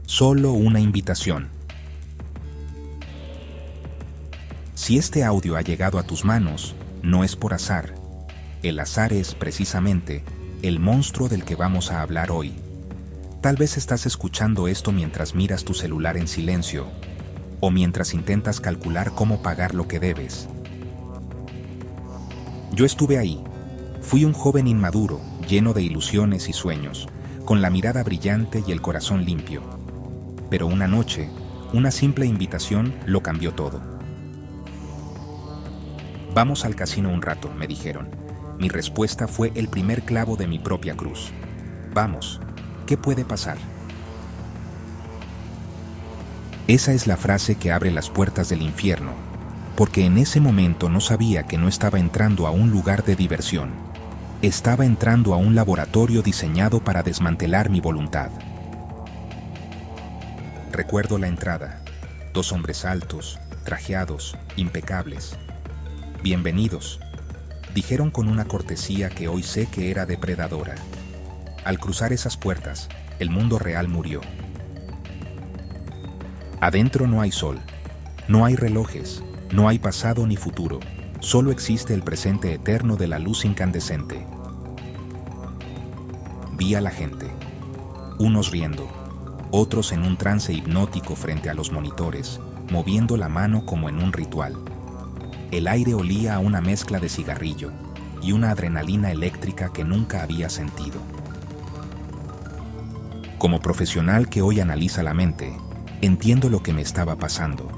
solo una invitación. Si este audio ha llegado a tus manos, no es por azar. El azar es, precisamente, el monstruo del que vamos a hablar hoy. Tal vez estás escuchando esto mientras miras tu celular en silencio, o mientras intentas calcular cómo pagar lo que debes. Yo estuve ahí. Fui un joven inmaduro, lleno de ilusiones y sueños, con la mirada brillante y el corazón limpio. Pero una noche, una simple invitación lo cambió todo. Vamos al casino un rato, me dijeron. Mi respuesta fue el primer clavo de mi propia cruz. Vamos, ¿qué puede pasar? Esa es la frase que abre las puertas del infierno, porque en ese momento no sabía que no estaba entrando a un lugar de diversión. Estaba entrando a un laboratorio diseñado para desmantelar mi voluntad. Recuerdo la entrada. 2 hombres altos, trajeados, impecables. Bienvenidos, dijeron con una cortesía que hoy sé que era depredadora. Al cruzar esas puertas, el mundo real murió. Adentro no hay sol, no hay relojes, no hay pasado ni futuro, solo existe el presente eterno de la luz incandescente. Vi a la gente, unos riendo, otros en un trance hipnótico frente a los monitores, moviendo la mano como en un ritual. El aire olía a una mezcla de cigarrillo y una adrenalina eléctrica que nunca había sentido. Como profesional que hoy analiza la mente, entiendo lo que me estaba pasando.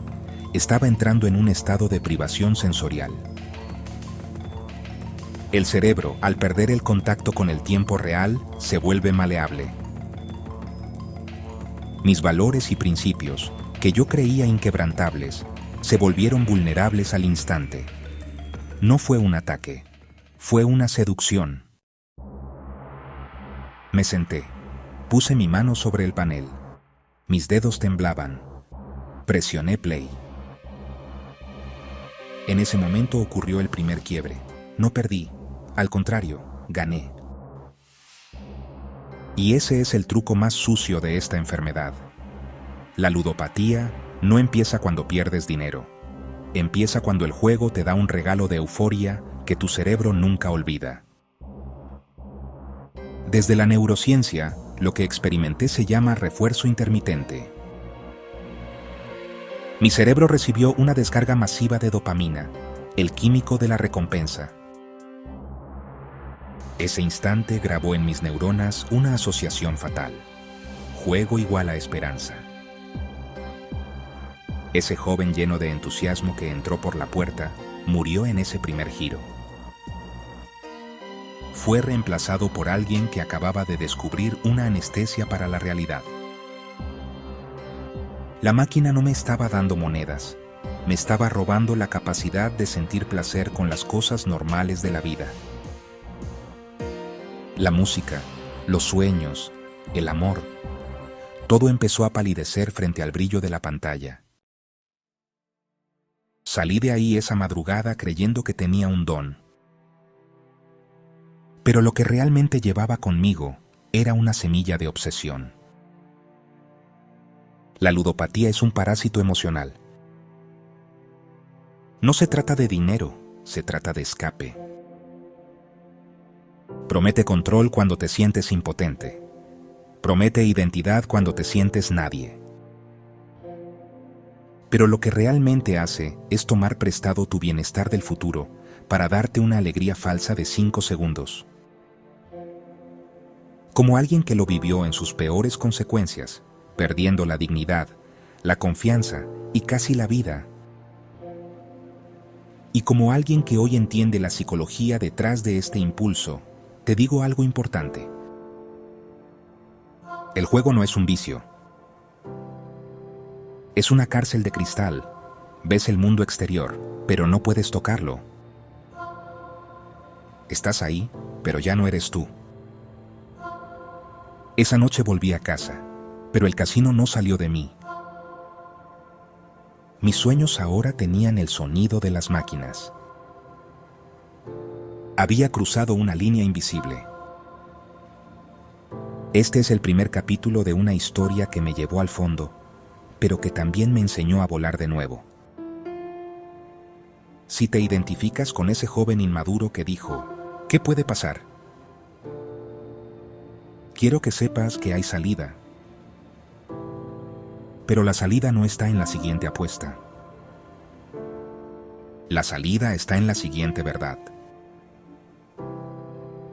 Estaba entrando en un estado de privación sensorial. El cerebro, al perder el contacto con el tiempo real, se vuelve maleable. Mis valores y principios, que yo creía inquebrantables, se volvieron vulnerables al instante. No fue un ataque, fue una seducción. Me senté, puse mi mano sobre el panel. Mis dedos temblaban. Presioné play. En ese momento ocurrió el primer quiebre. No perdí, al contrario, gané. Y ese es el truco más sucio de esta enfermedad. La ludopatía no empieza cuando pierdes dinero. Empieza cuando el juego te da un regalo de euforia que tu cerebro nunca olvida. Desde la neurociencia, lo que experimenté se llama refuerzo intermitente. Mi cerebro recibió una descarga masiva de dopamina, el químico de la recompensa. Ese instante grabó en mis neuronas una asociación fatal. Juego igual a esperanza. Ese joven lleno de entusiasmo que entró por la puerta murió en ese primer giro. Fue reemplazado por alguien que acababa de descubrir una anestesia para la realidad. La máquina no me estaba dando monedas, me estaba robando la capacidad de sentir placer con las cosas normales de la vida. La música, los sueños, el amor, todo empezó a palidecer frente al brillo de la pantalla. Salí de ahí esa madrugada creyendo que tenía un don. Pero lo que realmente llevaba conmigo era una semilla de obsesión. La ludopatía es un parásito emocional. No se trata de dinero, se trata de escape. Promete control cuando te sientes impotente. Promete identidad cuando te sientes nadie. Pero lo que realmente hace es tomar prestado tu bienestar del futuro para darte una alegría falsa de 5 segundos. Como alguien que lo vivió en sus peores consecuencias, perdiendo la dignidad, la confianza y casi la vida. Y como alguien que hoy entiende la psicología detrás de este impulso, te digo algo importante. El juego no es un vicio. Es una cárcel de cristal. Ves el mundo exterior, pero no puedes tocarlo. Estás ahí, pero ya no eres tú. Esa noche volví a casa, pero el casino no salió de mí. Mis sueños ahora tenían el sonido de las máquinas. Había cruzado una línea invisible. Este es el primer capítulo de una historia que me llevó al fondo, pero que también me enseñó a volar de nuevo. Si te identificas con ese joven inmaduro que dijo, ¿qué puede pasar? Quiero que sepas que hay salida. Pero la salida no está en la siguiente apuesta. La salida está en la siguiente verdad.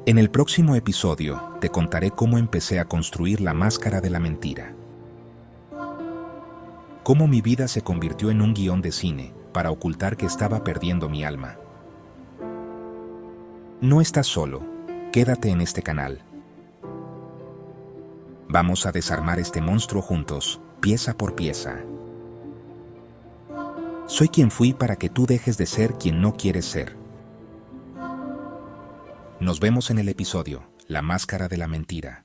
En el próximo episodio te contaré cómo empecé a construir la máscara de la mentira. Cómo mi vida se convirtió en un guión de cine para ocultar que estaba perdiendo mi alma. No estás solo, quédate en este canal. Vamos a desarmar este monstruo juntos, pieza por pieza. Soy quien fui para que tú dejes de ser quien no quieres ser. Nos vemos en el episodio, La Máscara de la Mentira.